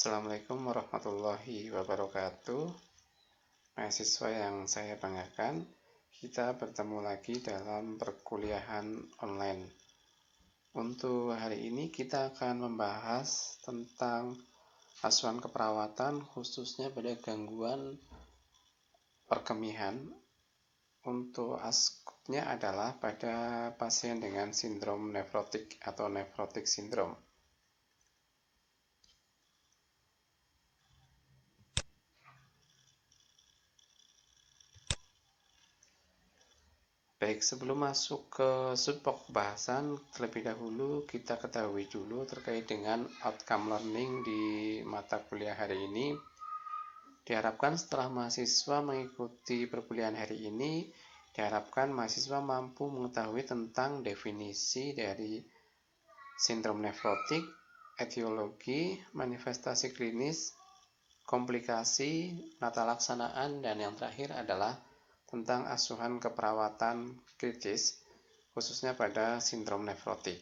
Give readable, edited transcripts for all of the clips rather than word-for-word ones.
Assalamualaikum warahmatullahi wabarakatuh. Mahasiswa yang saya banggakan, kita bertemu lagi dalam perkuliahan online. Untuk hari ini kita akan membahas tentang asuhan keperawatan, khususnya pada gangguan perkemihan. Untuk askopnya adalah pada pasien dengan sindrom nefrotik atau nefrotik sindrom. Baik, sebelum masuk ke subpokok bahasan, terlebih dahulu kita ketahui dulu terkait dengan outcome learning di mata kuliah hari ini. Diharapkan setelah mahasiswa mengikuti perkuliahan hari ini, diharapkan mahasiswa mampu mengetahui tentang definisi dari sindrom nefrotik, etiologi, manifestasi klinis, komplikasi, penata laksanaan, dan yang terakhir adalah tentang asuhan keperawatan kritis, khususnya pada sindrom nefrotik.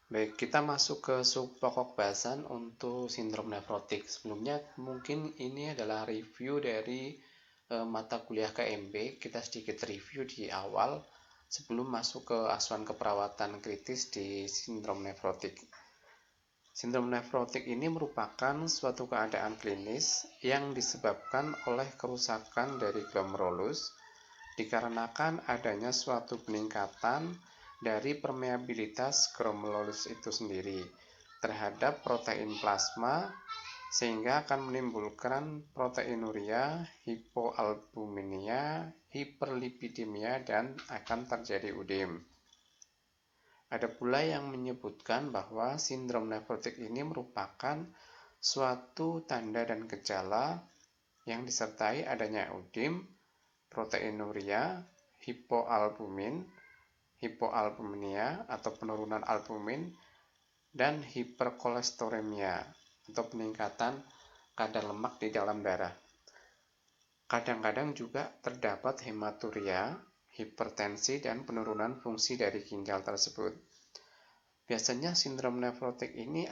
Baik, kita masuk ke subpokok bahasan untuk sindrom nefrotik. Sebelumnya mungkin ini adalah review dari mata kuliah KMB. Kita sedikit review di awal sebelum masuk ke asuhan keperawatan kritis di sindrom nefrotik. Sindrom nefrotik ini merupakan suatu keadaan klinis yang disebabkan oleh kerusakan dari glomerulus dikarenakan adanya suatu peningkatan dari permeabilitas glomerulus itu sendiri terhadap protein plasma sehingga akan menimbulkan proteinuria, hipoalbuminemia, hiperlipidemia, dan akan terjadi udem. Ada pula yang menyebutkan bahwa sindrom nefrotik ini merupakan suatu tanda dan gejala yang disertai adanya udem, proteinuria, hipoalbuminemia atau penurunan albumin, dan hiperkolesteremia atau peningkatan kadar lemak di dalam darah. Kadang-kadang juga terdapat hematuria, hipertensi, dan penurunan fungsi dari ginjal tersebut. Biasanya sindrom nefrotik ini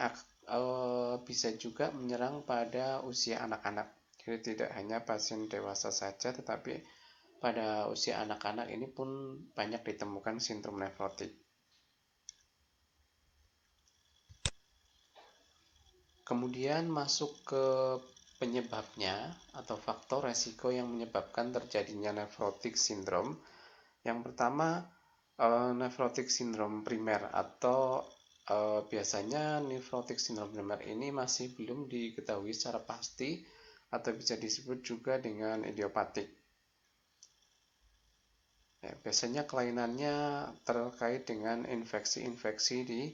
bisa juga menyerang pada usia anak-anak. Jadi tidak hanya pasien dewasa saja, tetapi pada usia anak-anak ini pun banyak ditemukan sindrom nefrotik. Kemudian masuk ke penyebabnya atau faktor resiko yang menyebabkan terjadinya nefrotik sindrom. Yang pertama, nefrotik sindrom primer atau biasanya nefrotik sindrom primer ini masih belum diketahui secara pasti atau bisa disebut juga dengan idiopatik. Ya, biasanya kelainannya terkait dengan infeksi-infeksi di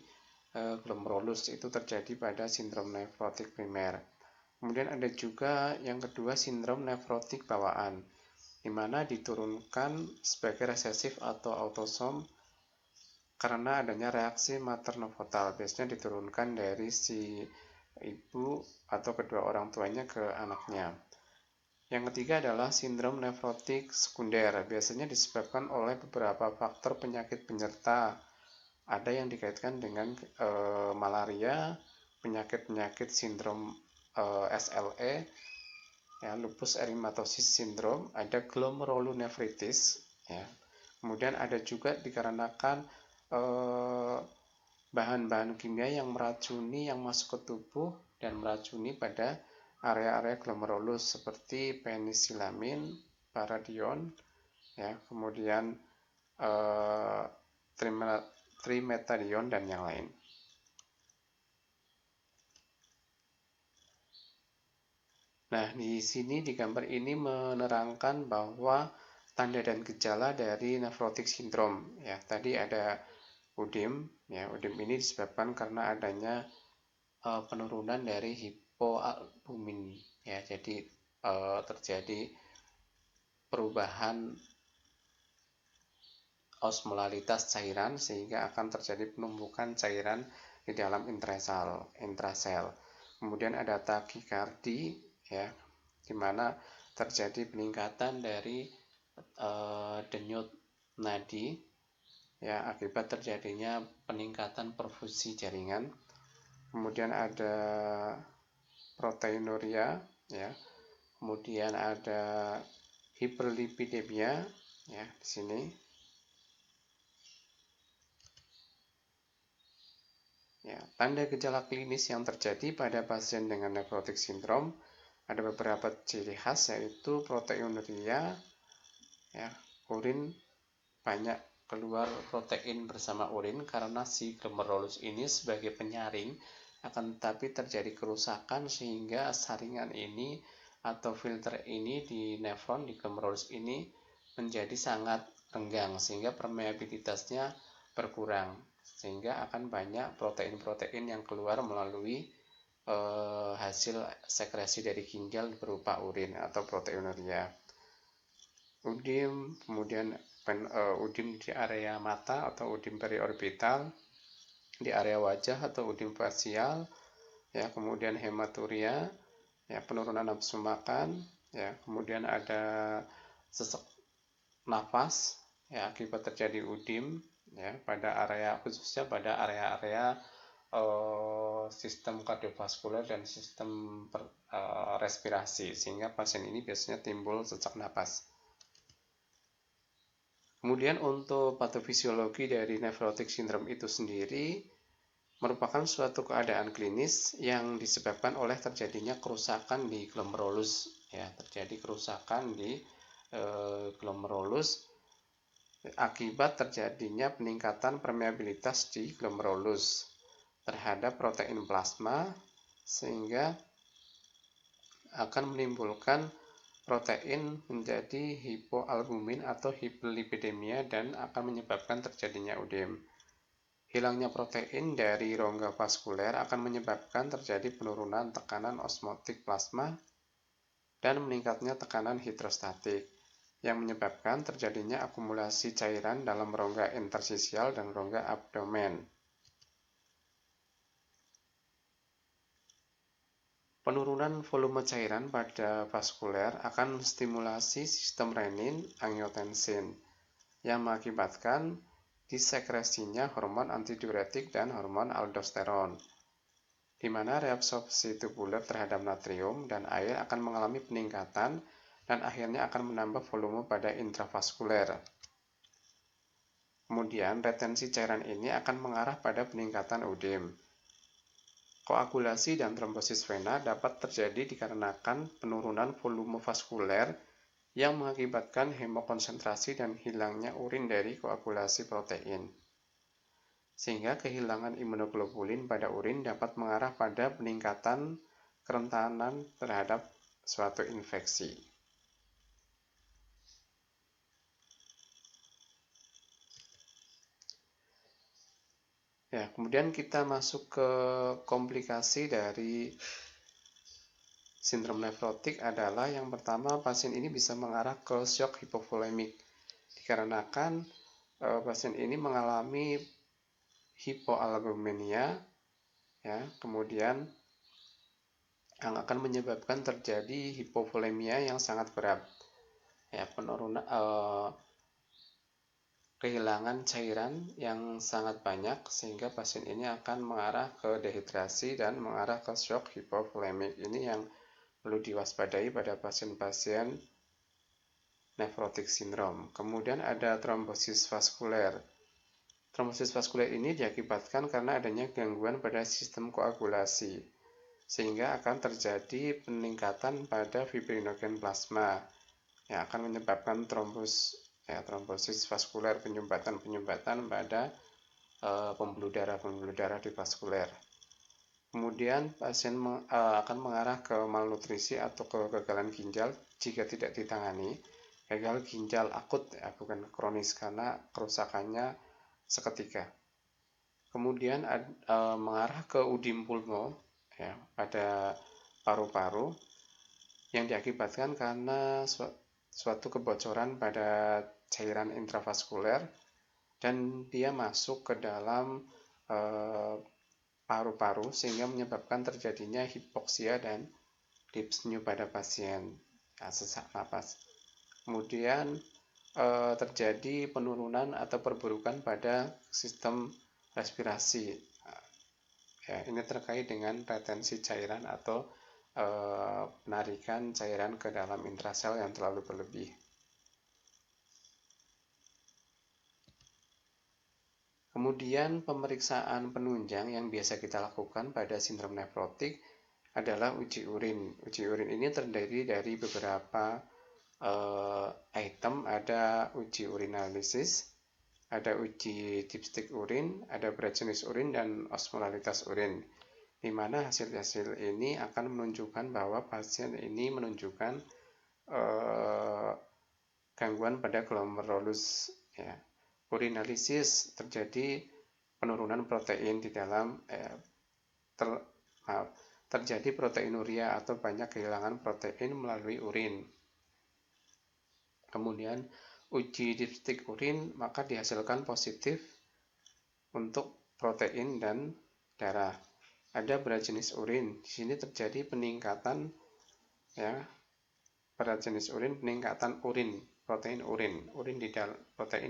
glomerulus itu terjadi pada sindrom nefrotik primer. Kemudian ada juga yang kedua sindrom nefrotik bawaan, di mana diturunkan sebagai resesif atau autosom karena adanya reaksi materno-fetal. Biasanya diturunkan dari si ibu atau kedua orang tuanya ke anaknya. Yang ketiga adalah sindrom nefrotik sekunder. Biasanya disebabkan oleh beberapa faktor penyakit penyerta. Ada yang dikaitkan dengan malaria, penyakit-penyakit sindrom SLE, ya, lupus erythematosus syndrome, ada glomerulonefritis, ya. Kemudian ada juga dikarenakan bahan-bahan kimia yang meracuni yang masuk ke tubuh dan meracuni pada area-area glomerulus seperti penisilamin, paradion, ya, kemudian trimetadion dan yang lain. Nah, di sini di gambar ini menerangkan bahwa tanda dan gejala dari nefrotik sindrom. Ya, tadi ada udem. Ya, udem ini disebabkan karena adanya penurunan dari hipoalbumin. Ya, jadi terjadi perubahan osmolalitas cairan sehingga akan terjadi penumpukan cairan di dalam intrasel. Kemudian ada takikardi, ya, di mana terjadi peningkatan dari denyut nadi ya akibat terjadinya peningkatan perfusi jaringan. Kemudian ada proteinuria ya. Kemudian ada hiperlipidemia ya di sini. Ya, tanda gejala klinis yang terjadi pada pasien dengan nephrotic syndrome ada beberapa ciri khas, yaitu proteinuria ya, urin banyak keluar protein bersama urin karena si glomerulus ini sebagai penyaring, akan tetapi terjadi kerusakan sehingga saringan ini atau filter ini di nefron di glomerulus ini menjadi sangat renggang sehingga permeabilitasnya berkurang, sehingga akan banyak protein-protein yang keluar melalui hasil sekresi dari ginjal berupa urin atau proteinuria. Udim, kemudian udim di area mata atau udim periorbital, di area wajah atau udim fasial, ya, kemudian hematuria, ya, penurunan nafsu makan, ya, kemudian ada sesak nafas, ya, akibat terjadi udim, ya, pada area khususnya pada area-area sistem kardiovaskuler dan sistem respirasi, sehingga pasien ini biasanya timbul sesak napas. Kemudian untuk patofisiologi dari nephrotic syndrome itu sendiri merupakan suatu keadaan klinis yang disebabkan oleh terjadinya kerusakan di glomerulus, ya, terjadi kerusakan di glomerulus akibat terjadinya peningkatan permeabilitas di glomerulus terhadap protein plasma, sehingga akan menimbulkan protein menjadi hipoalbumin atau hiperlipidemia dan akan menyebabkan terjadinya udem. Hilangnya protein dari rongga vaskuler akan menyebabkan terjadi penurunan tekanan osmotik plasma dan meningkatnya tekanan hidrostatik yang menyebabkan terjadinya akumulasi cairan dalam rongga interstisial dan rongga abdomen. Penurunan volume cairan pada vaskuler akan menstimulasi sistem renin-angiotensin yang mengakibatkan disekresinya hormon antidiuretik dan hormon aldosteron, di mana reabsorpsi tubular terhadap natrium dan air akan mengalami peningkatan dan akhirnya akan menambah volume pada intravaskuler. Kemudian retensi cairan ini akan mengarah pada peningkatan udem. Koagulasi dan trombosis vena dapat terjadi dikarenakan penurunan volume vaskuler yang mengakibatkan hemokonsentrasi dan hilangnya urin dari koagulasi protein. Sehingga kehilangan imunoglobulin pada urin dapat mengarah pada peningkatan kerentanan terhadap suatu infeksi. Ya, kemudian kita masuk ke komplikasi dari sindrom nefrotik adalah yang pertama, pasien ini bisa mengarah ke shock hipovolemik dikarenakan pasien ini mengalami hipoalbuminemia, ya, kemudian yang akan menyebabkan terjadi hipovolemia yang sangat berat, ya, penurunan kehilangan cairan yang sangat banyak sehingga pasien ini akan mengarah ke dehidrasi dan mengarah ke shock hipovolemik. Ini yang perlu diwaspadai pada pasien-pasien nephrotic syndrome. Kemudian ada trombosis vaskuler. Trombosis vaskuler ini diakibatkan karena adanya gangguan pada sistem koagulasi, sehingga akan terjadi peningkatan pada fibrinogen plasma yang akan menyebabkan trombosis vaskuler, penyumbatan pada pembuluh darah di vaskuler. Kemudian pasien akan mengarah ke malnutrisi atau kegagalan ginjal jika tidak ditangani. Gagal ginjal akut, ya, bukan kronis, karena kerusakannya seketika. Kemudian mengarah ke udim pulmo, ya, pada paru-paru yang diakibatkan karena suatu kebocoran pada cairan intravaskuler dan dia masuk ke dalam paru-paru sehingga menyebabkan terjadinya hipoksia dan dyspnea pada pasien, ya, sesak napas. Kemudian terjadi penurunan atau perburukan pada sistem respirasi. Ya, ini terkait dengan retensi cairan atau penarikan cairan ke dalam intrasel yang terlalu berlebih. Kemudian pemeriksaan penunjang yang biasa kita lakukan pada sindrom nefrotik adalah uji urin. Uji urin ini terdiri dari beberapa item, ada uji urinalisis, ada uji dipstik urin, ada berat jenis urin, dan osmolalitas urin, di mana hasil-hasil ini akan menunjukkan bahwa pasien ini menunjukkan gangguan pada glomerulus. Ya. Urinalisis terjadi penurunan protein di dalam terjadi proteinuria atau banyak kehilangan protein melalui urin. Kemudian uji dipstik urin maka dihasilkan positif untuk protein dan darah. Ada berat jenis urin. Di sini terjadi peningkatan berat jenis urin, peningkatan urin, protein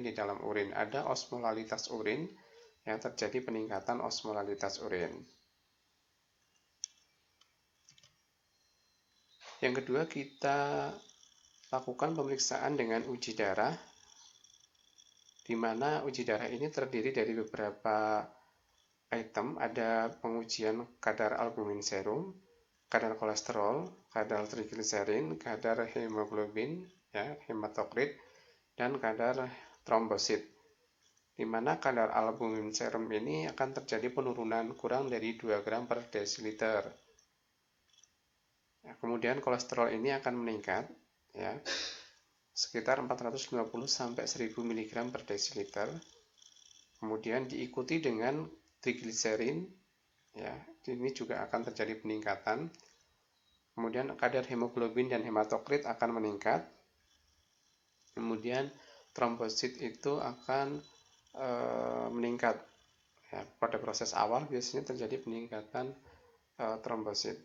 di dalam urin. Ada osmolalitas urin yang terjadi peningkatan osmolalitas urin. Yang kedua, kita lakukan pemeriksaan dengan uji darah, di mana uji darah ini terdiri dari beberapa item. Ada pengujian kadar albumin serum, kadar kolesterol, kadar trigliserin, kadar hemoglobin, hematokrit, dan kadar trombosit. Di mana kadar albumin serum ini akan terjadi penurunan kurang dari 2 gram per desiliter. Kemudian kolesterol ini akan meningkat sekitar 450 sampai 1000 mg per desiliter. Kemudian diikuti dengan trigliserin, ini juga akan terjadi peningkatan. Kemudian kadar hemoglobin dan hematokrit akan meningkat. Kemudian trombosit itu akan meningkat. Pada proses awal biasanya terjadi peningkatan trombosit.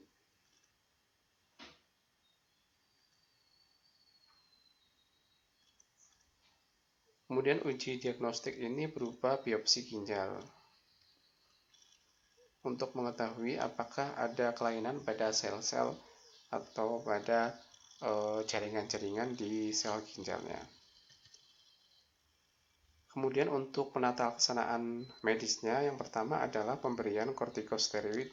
Kemudian uji diagnostik ini berupa biopsi ginjal untuk mengetahui apakah ada kelainan pada sel-sel atau pada jaringan-jaringan di sel ginjalnya. Kemudian untuk penata laksanaan medisnya, yang pertama adalah pemberian kortikosteroid.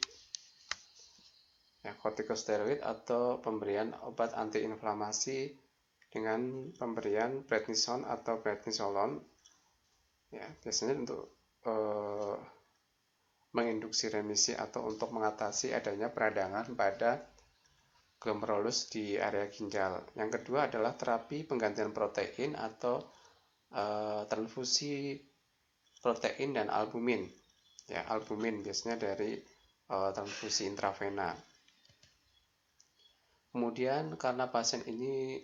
Kortikosteroid atau pemberian obat antiinflamasi dengan pemberian prednison atau prednisolon. Biasanya untuk menginduksi remisi atau untuk mengatasi adanya peradangan pada glomerulus di area ginjal. Yang kedua adalah terapi penggantian protein atau transfusi protein dan albumin. Albumin biasanya dari transfusi intravena. Kemudian karena pasien ini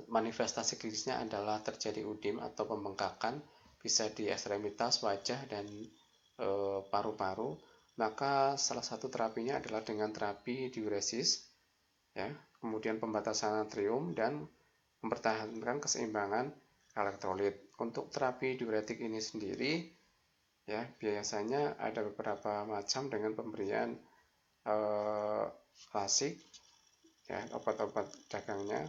manifestasi klinisnya adalah terjadi udim atau pembengkakan, bisa di ekstremitas, wajah, dan paru-paru, maka salah satu terapinya adalah dengan terapi diuresis, kemudian pembatasan natrium, dan mempertahankan keseimbangan elektrolit. Untuk terapi diuretik ini sendiri, biasanya ada beberapa macam dengan pemberian klasik, obat-obat dagangnya,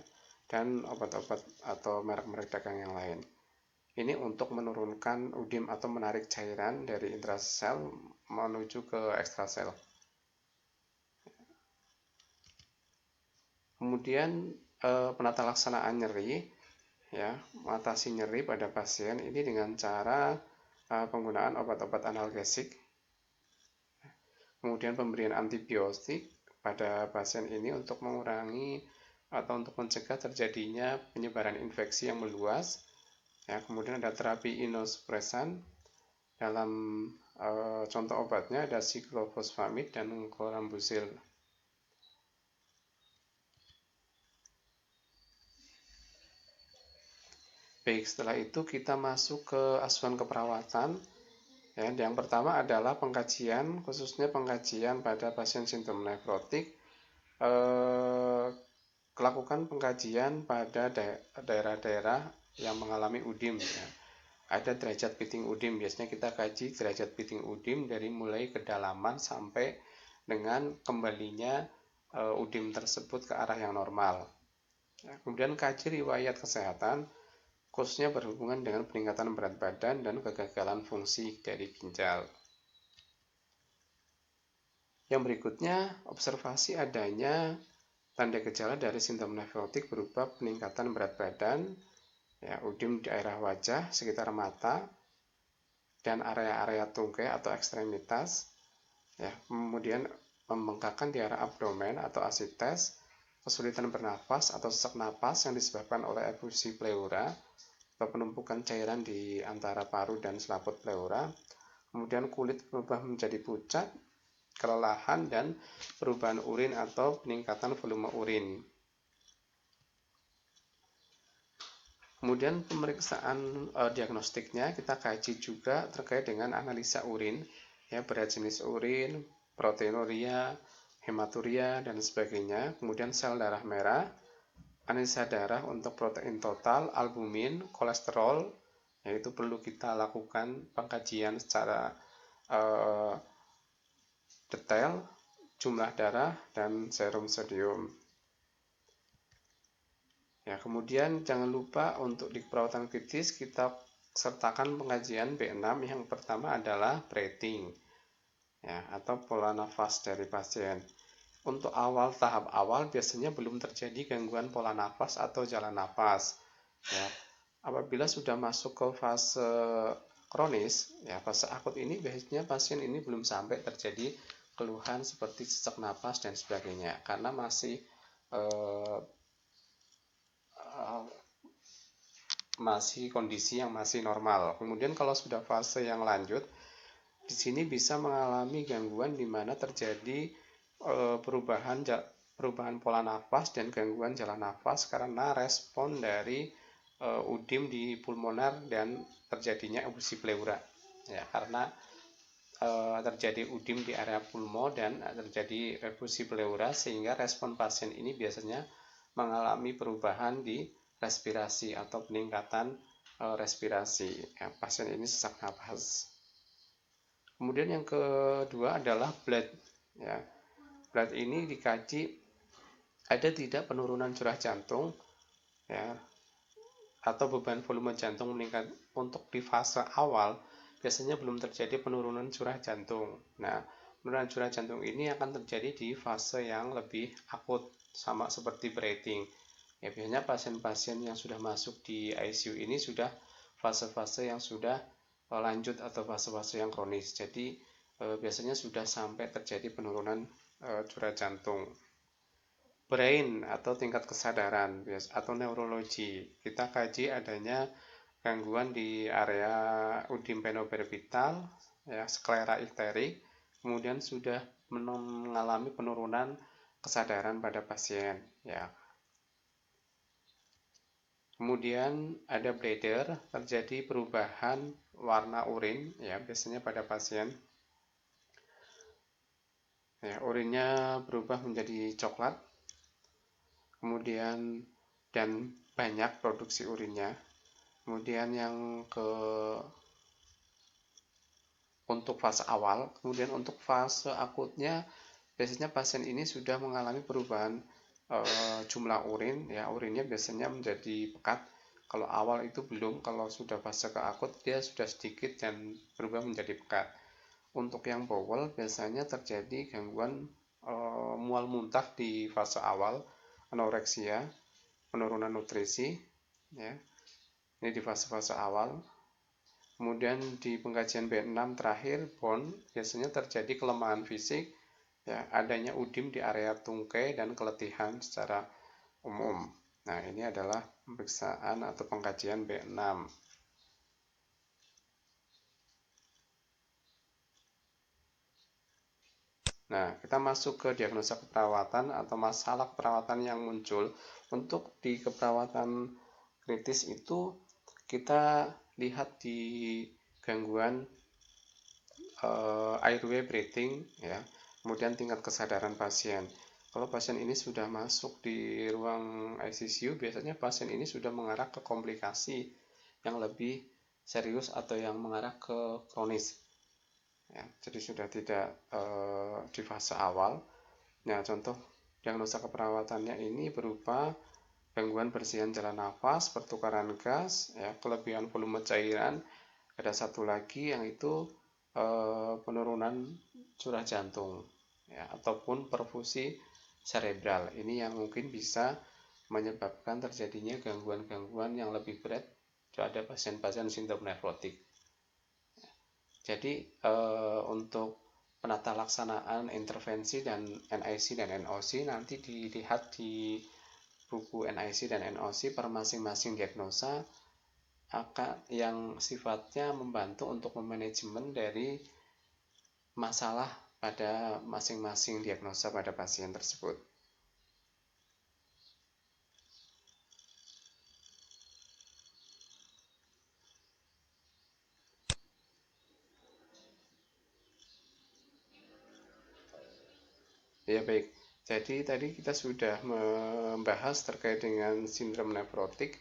dan obat-obat atau merek-merek dagang yang lain. Ini untuk menurunkan udim atau menarik cairan dari intrasel menuju ke ekstrasel. Kemudian penata laksanaan nyeri, mengatasi nyeri pada pasien ini dengan cara penggunaan obat-obat analgesik. Kemudian pemberian antibiotik pada pasien ini untuk mengurangi atau untuk mencegah terjadinya penyebaran infeksi yang meluas. Kemudian ada terapi imunosupresan. Dalam contoh obatnya ada siklofosfamid dan chlorambucil. Baik, setelah itu kita masuk ke asuhan keperawatan. Yang pertama adalah pengkajian, khususnya pengkajian pada pasien sindrom nefrotik. Lakukan pengkajian pada daerah-daerah yang mengalami UDIM ya. Ada derajat piting UDIM, biasanya kita kaji derajat piting UDIM dari mulai kedalaman sampai dengan kembalinya UDIM tersebut ke arah yang normal. Ya, kemudian kaji riwayat kesehatan, khususnya berhubungan dengan peningkatan berat badan dan kegagalan fungsi dari ginjal. Yang berikutnya, observasi adanya tanda gejala dari sindrom nefrotik berupa peningkatan berat badan, ya, UDIM di daerah wajah, sekitar mata, dan area-area tungkai atau ekstremitas, ya, kemudian pembengkakan di area abdomen atau asites, kesulitan bernafas atau sesak napas yang disebabkan oleh efusi pleura atau penumpukan cairan di antara paru dan selaput pleura, kemudian kulit berubah menjadi pucat, kelelahan, dan perubahan urin atau peningkatan volume urin. Kemudian pemeriksaan diagnostiknya kita kaji juga terkait dengan analisa urin, ya, berat jenis urin, proteinuria, hematuria, dan sebagainya. Kemudian sel darah merah, analisa darah untuk protein total, albumin, kolesterol, yaitu perlu kita lakukan pengkajian secara detail, jumlah darah, dan serum sodium. Ya, kemudian jangan lupa untuk di perawatan kritis kita sertakan pengajian B6. Yang pertama adalah breathing, ya, atau pola nafas dari pasien. Untuk tahap awal biasanya belum terjadi gangguan pola nafas atau jalan nafas. Ya, apabila sudah masuk ke fase kronis, ya, fase akut ini biasanya pasien ini belum sampai terjadi keluhan seperti sesak napas dan sebagainya, karena masih kondisi yang masih normal. Kemudian kalau sudah fase yang lanjut, di sini bisa mengalami gangguan di mana terjadi perubahan pola nafas dan gangguan jalan nafas karena respon dari UDIM di pulmoner dan terjadinya efusi pleura. Ya, karena terjadi UDIM di area pulmo dan terjadi efusi pleura, sehingga respon pasien ini biasanya mengalami perubahan di respirasi atau peningkatan respirasi. Ya, pasien ini sesak napas. Kemudian yang kedua adalah blood. Ya, blood ini dikaji ada tidak penurunan curah jantung, ya, atau beban volume jantung meningkat. Untuk di fase awal biasanya belum terjadi penurunan curah jantung. Nah, penurunan curah jantung ini akan terjadi di fase yang lebih akut, sama seperti breathing. Ya, biasanya pasien-pasien yang sudah masuk di ICU ini sudah fase-fase yang sudah lanjut atau fase-fase yang kronis. Jadi biasanya sudah sampai terjadi penurunan curah jantung. Brain atau tingkat kesadaran atau neurologi, kita kaji adanya gangguan di area UDIM penobarbital, ya, sklera icterik, kemudian sudah mengalami penurunan kesadaran pada pasien, ya. Kemudian ada bladder, terjadi perubahan warna urin, ya, biasanya pada pasien, ya, urinnya berubah menjadi coklat, kemudian dan banyak produksi urinnya. Kemudian yang untuk fase awal, kemudian untuk fase akutnya biasanya pasien ini sudah mengalami perubahan jumlah urin, ya, urinnya biasanya menjadi pekat. Kalau awal itu belum, kalau sudah fase ke akut dia sudah sedikit dan berubah menjadi pekat. Untuk yang bowel biasanya terjadi gangguan mual muntah di fase awal, anoreksia, penurunan nutrisi, ya. Ini di fase-fase awal. Kemudian di pengkajian B6 terakhir, bone, biasanya terjadi kelemahan fisik, ya, adanya UDIM di area tungkai dan keletihan secara umum. Nah, ini adalah pemeriksaan atau pengkajian B6. Nah, kita masuk ke diagnosa keperawatan atau masalah keperawatan yang muncul. Untuk di keperawatan kritis itu kita lihat di gangguan airway breathing, ya, kemudian tingkat kesadaran pasien. Kalau pasien ini sudah masuk di ruang ICU, biasanya pasien ini sudah mengarah ke komplikasi yang lebih serius atau yang mengarah ke kronis. Ya, jadi sudah tidak di fase awal. Nah, contoh diagnosa keperawatannya ini berupa gangguan bersihan jalan nafas, pertukaran gas, ya, kelebihan volume cairan. Ada satu lagi yang itu penurunan curah jantung, ya, ataupun perfusi cerebral. Ini yang mungkin bisa menyebabkan terjadinya gangguan-gangguan yang lebih berat pada pasien-pasien sindrom nefrotik. Jadi untuk penata laksanaan intervensi dan NIC dan NOC nanti dilihat di buku NIC dan NOC per masing-masing diagnosa akan yang sifatnya membantu untuk memanajemen dari masalah pada masing-masing diagnosa pada pasien tersebut. Ya baik, jadi tadi kita sudah membahas terkait dengan sindrom nefrotik.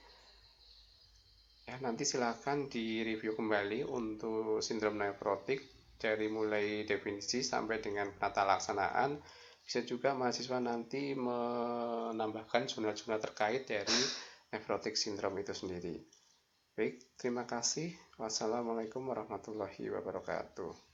Ya, nanti silakan direview kembali untuk sindrom nefrotik dari mulai definisi sampai dengan penata laksanaan. Bisa juga mahasiswa nanti menambahkan jurnal-jurnal terkait dari nefrotik sindrom itu sendiri. Baik, terima kasih. Wassalamualaikum warahmatullahi wabarakatuh.